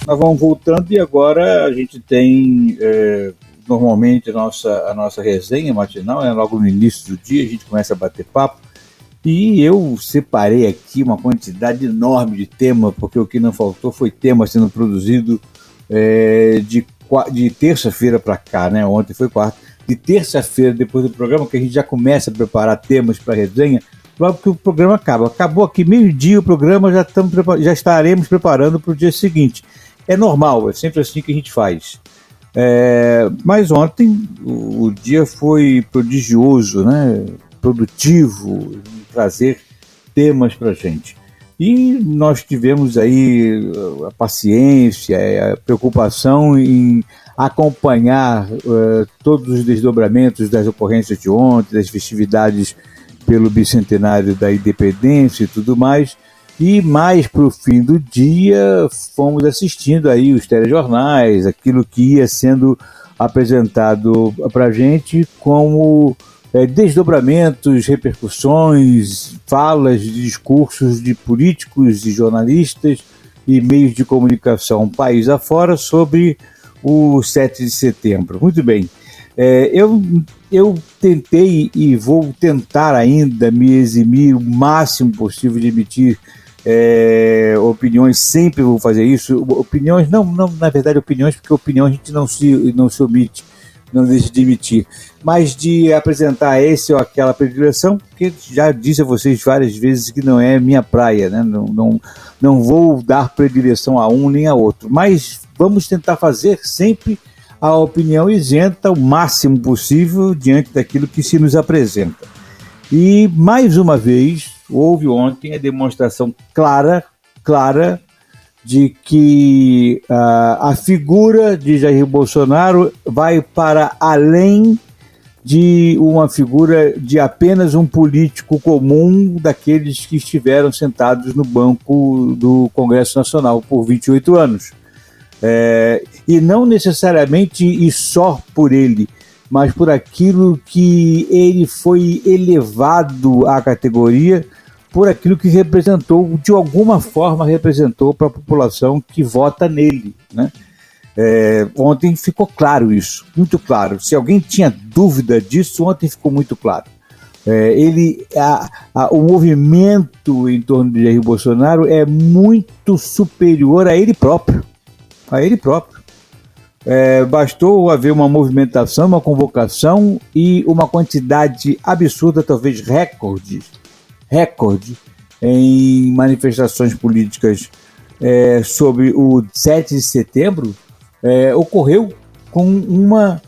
Nós vamos voltando e agora a gente tem normalmente a nossa resenha matinal, logo no início do dia a gente começa a bater papo e eu separei aqui uma quantidade enorme de tema, porque o que não faltou foi tema sendo produzido de terça-feira para cá, né? Ontem foi quarta, de terça-feira depois do programa que a gente já começa a preparar temas para resenha. Logo que o programa acabou aqui meio-dia o programa, já estaremos preparando para o dia seguinte. É normal, é sempre assim que a gente faz. Mas ontem o dia foi prodigioso, né? Produtivo, trazer temas para a gente. E nós tivemos aí a paciência, a preocupação em acompanhar todos os desdobramentos das ocorrências de ontem, das festividades pelo bicentenário da independência e tudo mais, e mais para o fim do dia fomos assistindo aí os telejornais, aquilo que ia sendo apresentado para a gente como desdobramentos, repercussões, falas, discursos de políticos e jornalistas e meios de comunicação país afora sobre o 7 de setembro. Muito bem. Eu tentei e vou tentar ainda me eximir o máximo possível de emitir opiniões, sempre vou fazer isso. Opiniões, não, na verdade opiniões, porque opinião a gente não se omite, não deixa de emitir, mas de apresentar essa ou aquela predileção, porque já disse a vocês várias vezes que não é minha praia, né? Não vou dar predileção a um nem a outro, mas vamos tentar fazer sempre a opinião isenta o máximo possível diante daquilo que se nos apresenta. E, mais uma vez, houve ontem a demonstração clara de que a figura de Jair Bolsonaro vai para além de uma figura de apenas um político comum daqueles que estiveram sentados no banco do Congresso Nacional por 28 anos. E não necessariamente e só por ele, mas por aquilo que ele foi elevado à categoria, por aquilo que representou, de alguma forma representou para a população que vota nele, né? Ontem ficou claro isso, muito claro. Se alguém tinha dúvida disso, ontem ficou muito claro. O movimento em torno de Jair Bolsonaro é muito superior a ele próprio. Bastou haver uma movimentação, uma convocação e uma quantidade absurda, talvez recorde em manifestações políticas sobre o 7 de setembro, ocorreu com uma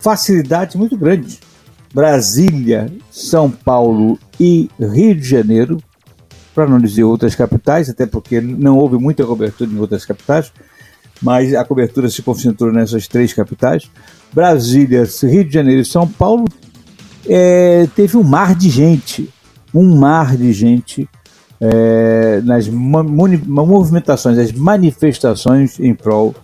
facilidade muito grande. Brasília, São Paulo e Rio de Janeiro, para não dizer outras capitais, até porque não houve muita cobertura em outras capitais, mas a cobertura se concentrou nessas três capitais. Brasília, Rio de Janeiro e São Paulo, teve um mar de gente nas movimentações, nas manifestações em prol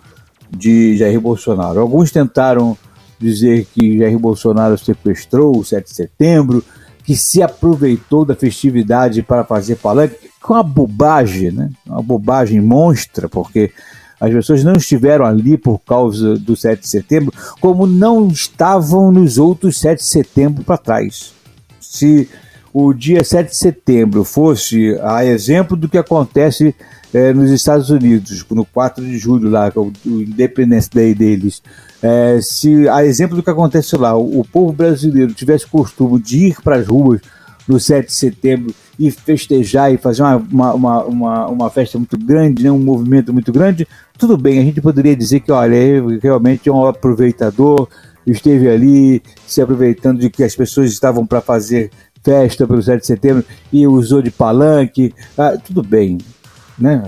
de Jair Bolsonaro. Alguns tentaram dizer que Jair Bolsonaro sequestrou o 7 de setembro, que se aproveitou da festividade para fazer palanque, com uma bobagem, né? Uma bobagem monstra, porque as pessoas não estiveram ali por causa do 7 de setembro, como não estavam nos outros 7 de setembro para trás. Se o dia 7 de setembro fosse a exemplo do que acontece nos Estados Unidos, no 4 de julho, lá, o Independence Day deles, se a exemplo do que acontece lá, o povo brasileiro tivesse costume de ir para as ruas no 7 de setembro e festejar e fazer uma festa muito grande, né, um movimento muito grande, tudo bem, a gente poderia dizer que, olha, realmente é um aproveitador, esteve ali se aproveitando de que as pessoas estavam para fazer festa pelo 7 de setembro e usou de palanque, tudo bem, né?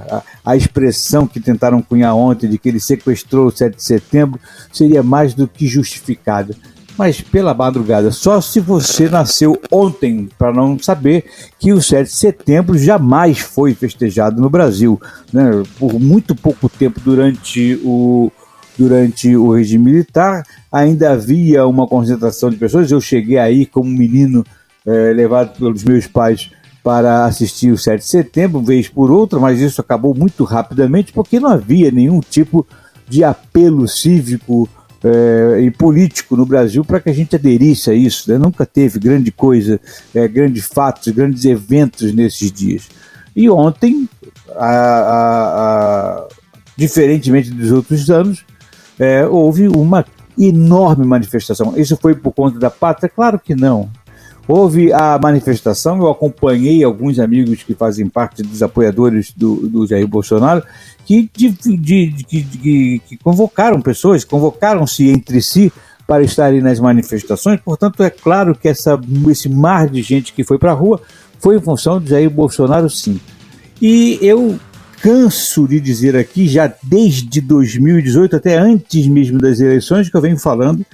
A expressão que tentaram cunhar ontem de que ele sequestrou o 7 de setembro seria mais do que justificada. Mas pela madrugada, só se você nasceu ontem para não saber que o 7 de setembro jamais foi festejado no Brasil, né? Por muito pouco tempo durante o regime militar ainda havia uma concentração de pessoas. Eu cheguei aí como menino levado pelos meus pais para assistir o 7 de setembro, vez por outra, mas isso acabou muito rapidamente porque não havia nenhum tipo de apelo cívico e político no Brasil para que a gente aderisse a isso, né? Nunca teve grande coisa, grandes fatos, grandes eventos nesses dias. E ontem, diferentemente dos outros anos, houve uma enorme manifestação. Isso foi por conta da pátria? Claro que não. Houve a manifestação, eu acompanhei alguns amigos que fazem parte dos apoiadores do Jair Bolsonaro, que convocaram-se entre si para estarem nas manifestações. Portanto, é claro que esse mar de gente que foi para a rua foi em função de Jair Bolsonaro, sim. E eu canso de dizer aqui, já desde 2018, até antes mesmo das eleições, que eu venho falando,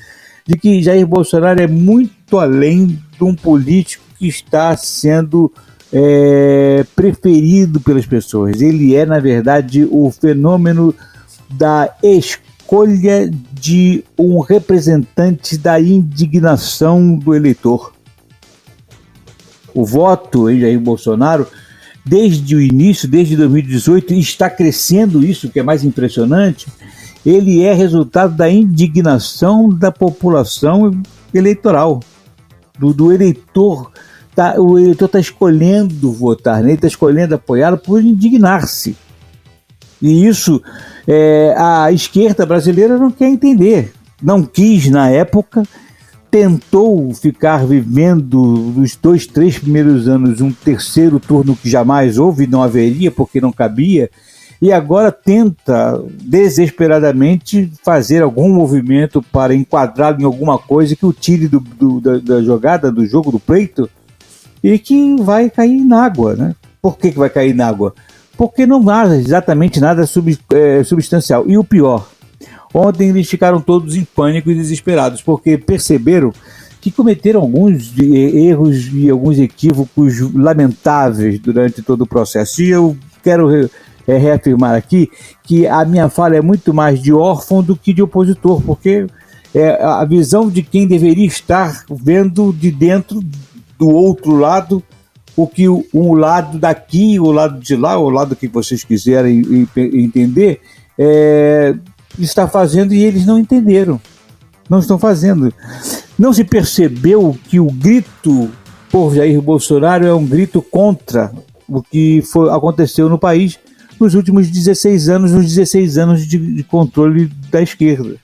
de que Jair Bolsonaro é muito além de um político que está sendo preferido pelas pessoas. Ele é, na verdade, o fenômeno da escolha de um representante da indignação do eleitor. O voto em Jair Bolsonaro, desde o início, desde 2018, está crescendo, isso que é mais impressionante. Ele é resultado da indignação da população eleitoral, do eleitor. O eleitor está escolhendo votar, né? Ele está escolhendo apoiá-lo por indignar-se. E isso a esquerda brasileira não quer entender. Não quis na época, tentou ficar vivendo nos 2-3 primeiros anos um terceiro turno que jamais houve, não haveria porque não cabia, e agora tenta desesperadamente fazer algum movimento para enquadrá-lo em alguma coisa que o tire da jogada, do jogo, do pleito, e que vai cair na água, né? Por que vai cair na água? Porque não há exatamente nada substancial. E o pior, ontem eles ficaram todos em pânico e desesperados, porque perceberam que cometeram alguns erros e alguns equívocos lamentáveis durante todo o processo. E eu quero reafirmar aqui que a minha fala é muito mais de órfão do que de opositor, porque é a visão de quem deveria estar vendo de dentro do outro lado o que um lado daqui, o lado de lá, o lado que vocês quiserem entender, está fazendo, e eles não entenderam, não estão fazendo. Não se percebeu que o grito por Jair Bolsonaro é um grito contra o que aconteceu no país nos últimos 16 anos, nos 16 anos de controle da esquerda.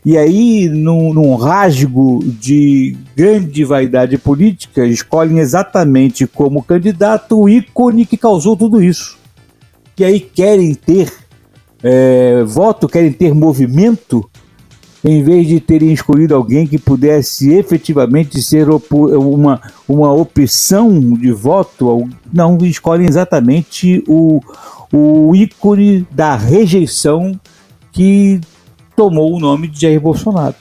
E aí, num rasgo de grande vaidade política, escolhem exatamente como candidato o ícone que causou tudo isso. E aí querem ter voto, querem ter movimento, em vez de terem escolhido alguém que pudesse efetivamente ser uma opção de voto. Não, escolhem exatamente o ícone da rejeição que tomou o nome de Jair Bolsonaro.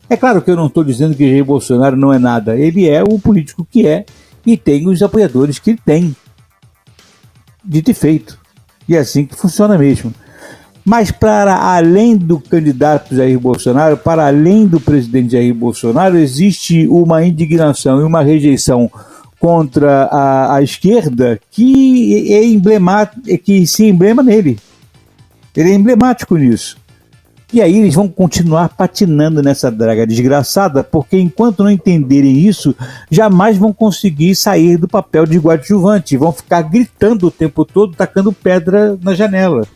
É claro que eu não estou dizendo que Jair Bolsonaro não é nada. Ele é o político que é e tem os apoiadores que ele tem. Dito e feito. E é assim que funciona mesmo. Mas para além do candidato Jair Bolsonaro, para além do presidente Jair Bolsonaro, existe uma indignação e uma rejeição contra a esquerda que é emblemática, que se emblema nele. Ele é emblemático nisso. E aí eles vão continuar patinando nessa draga desgraçada, porque enquanto não entenderem isso, jamais vão conseguir sair do papel de coadjuvante. Vão ficar gritando o tempo todo, tacando pedra na janela.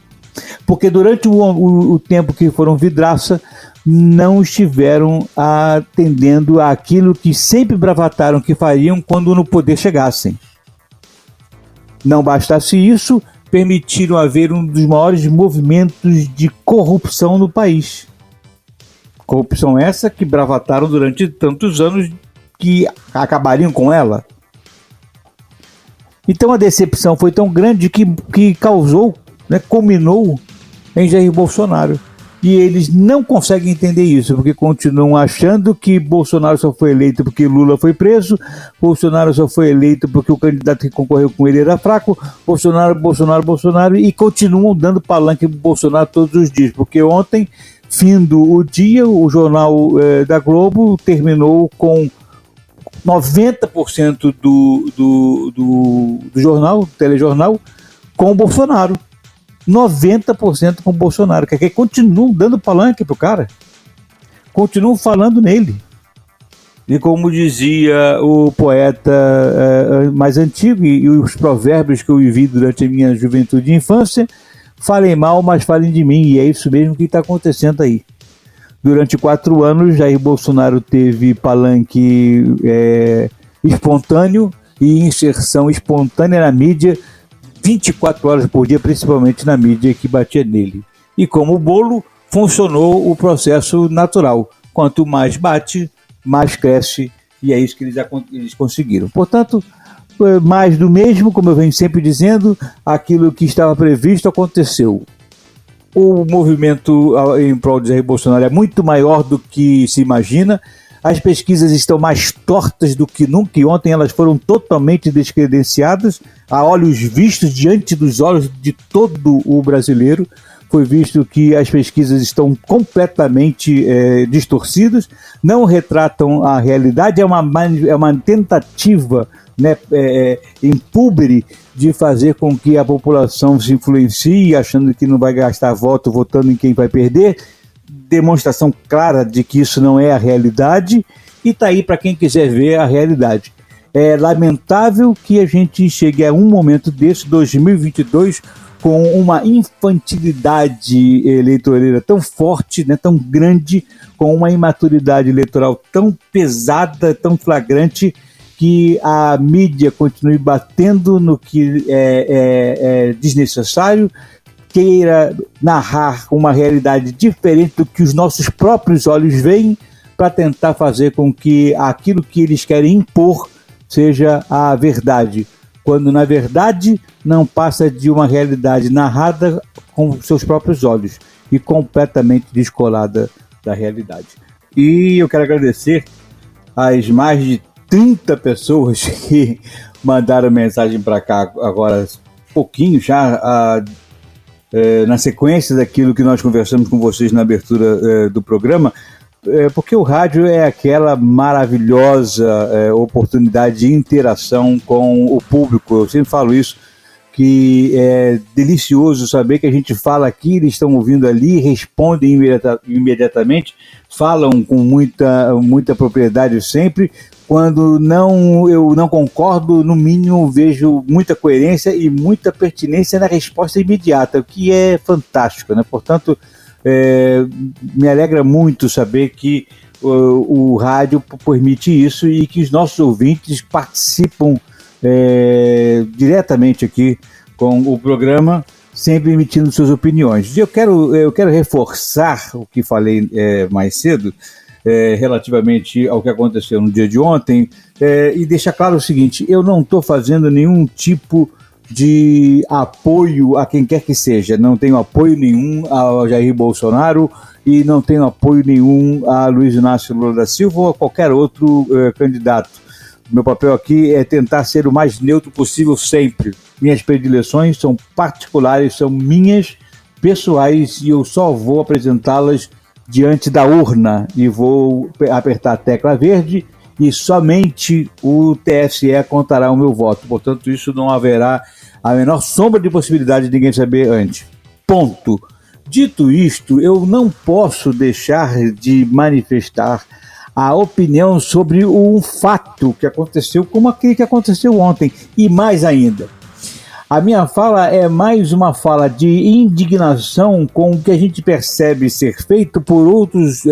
Porque durante o tempo que foram vidraça, não estiveram atendendo àquilo que sempre bravataram que fariam quando no poder chegassem. Não bastasse isso, permitiram haver um dos maiores movimentos de corrupção no país. Corrupção essa que bravataram durante tantos anos que acabariam com ela. Então a decepção foi tão grande que causou, culminou em Jair Bolsonaro. E eles não conseguem entender isso, porque continuam achando que Bolsonaro só foi eleito porque Lula foi preso, Bolsonaro só foi eleito porque o candidato que concorreu com ele era fraco, Bolsonaro, e continuam dando palanque para Bolsonaro todos os dias, porque ontem, findo o dia, o jornal da Globo terminou com 90% do jornal, do telejornal, com o Bolsonaro. 90% com o Bolsonaro. Que continuam dando palanque pro cara. Continuam falando nele. E como dizia o poeta mais antigo, e os provérbios que eu vivi durante a minha juventude e infância, falem mal, mas falem de mim. E é isso mesmo que está acontecendo aí. Durante 4 anos, Jair Bolsonaro teve palanque espontâneo e inserção espontânea na mídia, 24 horas por dia, principalmente na mídia que batia nele. E como bolo, funcionou o processo natural. Quanto mais bate, mais cresce, e é isso que eles conseguiram. Portanto, mais do mesmo, como eu venho sempre dizendo, aquilo que estava previsto aconteceu. O movimento em prol de Jair Bolsonaro é muito maior do que se imagina. As pesquisas estão mais tortas do que nunca, e ontem elas foram totalmente descredenciadas, a olhos vistos, diante dos olhos de todo o brasileiro. Foi visto que as pesquisas estão completamente distorcidas, não retratam a realidade, é uma tentativa, né, impúbere de fazer com que a população se influencie, achando que não vai gastar voto votando em quem vai perder. Demonstração clara de que isso não é a realidade, e está aí para quem quiser ver a realidade. É lamentável que a gente chegue a um momento desse, 2022, com uma infantilidade eleitoreira tão forte, né, tão grande, com uma imaturidade eleitoral tão pesada, tão flagrante, que a mídia continue batendo no que é desnecessário, queira narrar uma realidade diferente do que os nossos próprios olhos veem, para tentar fazer com que aquilo que eles querem impor seja a verdade, quando na verdade não passa de uma realidade narrada com seus próprios olhos e completamente descolada da realidade. E eu quero agradecer às mais de 30 pessoas que mandaram mensagem para cá agora, pouquinho já, na sequência daquilo que nós conversamos com vocês na abertura do programa, porque o rádio é aquela maravilhosa oportunidade de interação com o público. Eu sempre falo isso, que é delicioso saber que a gente fala aqui, eles estão ouvindo ali, respondem imediatamente, falam com muita propriedade sempre. Quando eu não concordo, no mínimo vejo muita coerência e muita pertinência na resposta imediata, o que é fantástico, né? Portanto, me alegra muito saber que o rádio permite isso e que os nossos ouvintes participam diretamente aqui com o programa, sempre emitindo suas opiniões. Eu quero reforçar o que falei mais cedo, relativamente ao que aconteceu no dia de ontem, e deixar claro o seguinte: eu não estou fazendo nenhum tipo de apoio a quem quer que seja, não tenho apoio nenhum ao Jair Bolsonaro e não tenho apoio nenhum a Luiz Inácio Lula da Silva ou a qualquer outro candidato. Meu papel aqui é tentar ser o mais neutro possível sempre. Minhas predileções são particulares, são minhas, pessoais, e eu só vou apresentá-las diante da urna e vou apertar a tecla verde e somente o TSE contará o meu voto. Portanto, isso não haverá a menor sombra de possibilidade de ninguém saber antes. Ponto. Dito isto, eu não posso deixar de manifestar a opinião sobre um fato que aconteceu, como aquele que aconteceu ontem, e mais ainda. A minha fala é mais uma fala de indignação com o que a gente percebe ser feito por outros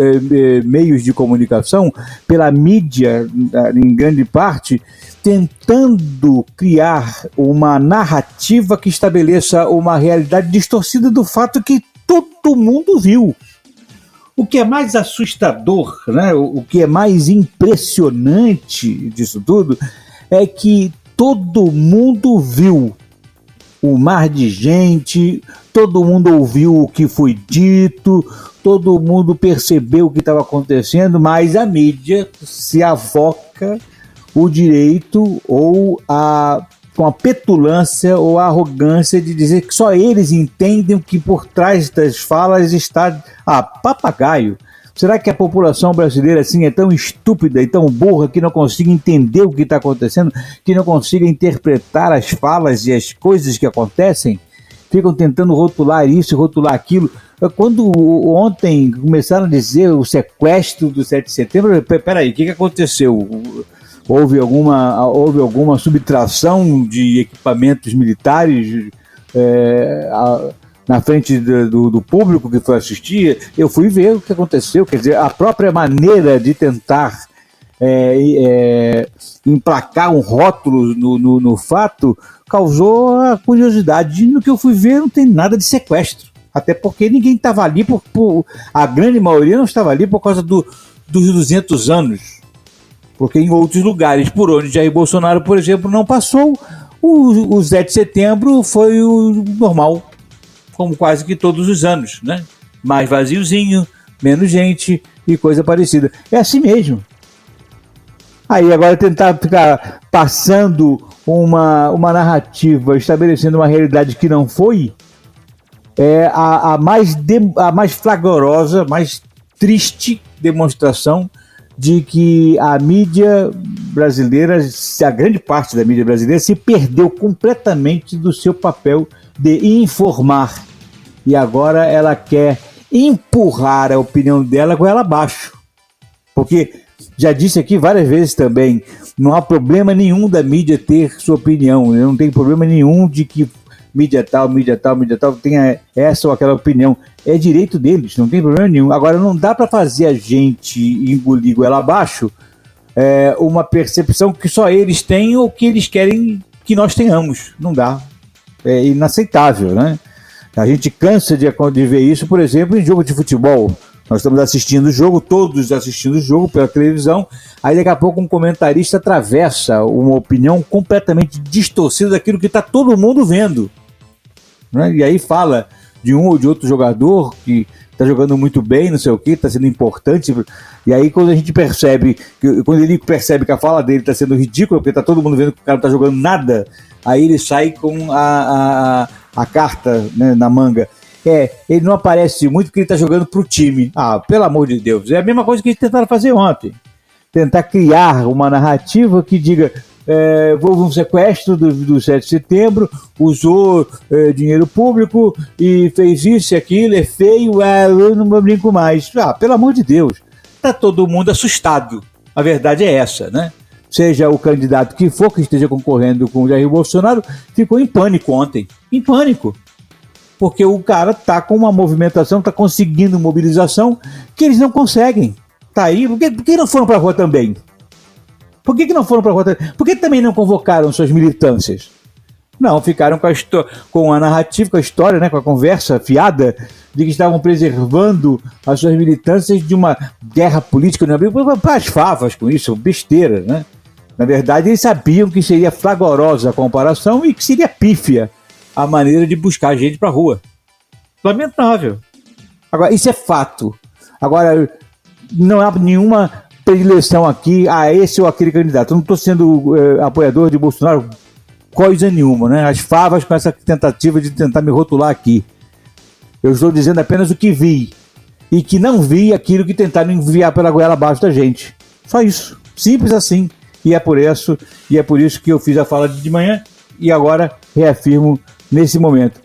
meios de comunicação, pela mídia, em grande parte, tentando criar uma narrativa que estabeleça uma realidade distorcida do fato que todo mundo viu. O que é mais assustador, né? O que é mais impressionante disso tudo é que todo mundo viu o mar de gente, todo mundo ouviu o que foi dito, todo mundo percebeu o que estava acontecendo, mas a mídia se avoca o direito ou com a petulância ou a arrogância de dizer que só eles entendem o que por trás das falas está. Papagaio. Será que a população brasileira assim é tão estúpida e tão burra que não consiga entender o que está acontecendo, que não consiga interpretar as falas e as coisas que acontecem? Ficam tentando rotular isso, rotular aquilo. Quando ontem começaram a dizer o sequestro do 7 de setembro, peraí, o que aconteceu? Houve alguma subtração de equipamentos militares na frente do público que foi assistir? Eu fui ver o que aconteceu. Quer dizer, a própria maneira de tentar emplacar um rótulo no fato causou a curiosidade. No que eu fui ver, não tem nada de sequestro. Até porque ninguém estava ali, a grande maioria não estava ali por causa dos 200 anos. Porque em outros lugares por onde Jair Bolsonaro, por exemplo, não passou, o 7 de setembro foi o normal, como quase que todos os anos, né? Mais vaziozinho, menos gente e coisa parecida. É assim mesmo. Aí agora tentar ficar passando uma narrativa, estabelecendo uma realidade que não foi, é a mais flagrosa, mais triste demonstração de que a mídia brasileira, a grande parte da mídia brasileira, se perdeu completamente do seu papel de informar. E agora ela quer empurrar a opinião dela com ela abaixo. Porque, já disse aqui várias vezes também, não há problema nenhum da mídia ter sua opinião. Não tem problema nenhum de que mídia tal tenha essa ou aquela opinião. É direito deles, não tem problema nenhum. Agora, não dá para fazer a gente engolir goela abaixo uma percepção que só eles têm ou que eles querem que nós tenhamos. Não dá. É inaceitável, né? A gente cansa de ver isso, por exemplo, em jogo de futebol. Nós estamos assistindo o jogo, todos assistindo o jogo pela televisão, aí daqui a pouco um comentarista atravessa uma opinião completamente distorcida daquilo que está todo mundo vendo. Né? E aí fala de um ou de outro jogador que está jogando muito bem, não sei o que, está sendo importante. E aí quando a gente percebe, quando ele percebe que a fala dele está sendo ridícula, porque está todo mundo vendo que o cara não está jogando nada, aí ele sai com a carta, né, na manga. Ele não aparece muito porque ele está jogando para o time. Ah, pelo amor de Deus. É a mesma coisa que eles tentaram fazer ontem. Tentar criar uma narrativa que diga houve um sequestro do 7 de setembro, usou dinheiro público e fez isso e aquilo, é feio, eu não brinco mais. Ah, pelo amor de Deus. Está todo mundo assustado. A verdade é essa, né? Seja o candidato que for, que esteja concorrendo com o Jair Bolsonaro, ficou em pânico ontem. Em pânico. Porque o cara está com uma movimentação, está conseguindo mobilização que eles não conseguem. Tá aí. Por que não foram para a rua também? Por que não foram para a rua também? Por que também não convocaram suas militâncias? Não, ficaram com a narrativa, com a história, né, com a conversa fiada de que estavam preservando as suas militâncias de uma guerra política. Para as favas com isso, besteira, né? Na verdade, eles sabiam que seria flagrosa a comparação e que seria pífia a maneira de buscar gente para a rua. Lamentável. Agora, isso é fato. Agora, não há nenhuma predileção aqui a esse ou aquele candidato. Eu não estou sendo apoiador de Bolsonaro coisa nenhuma, né? As favas com essa tentativa de tentar me rotular aqui. Eu estou dizendo apenas o que vi. E que não vi aquilo que tentaram enviar pela goela abaixo da gente. Só isso. Simples assim. E é por isso que eu fiz a fala de manhã e agora reafirmo nesse momento.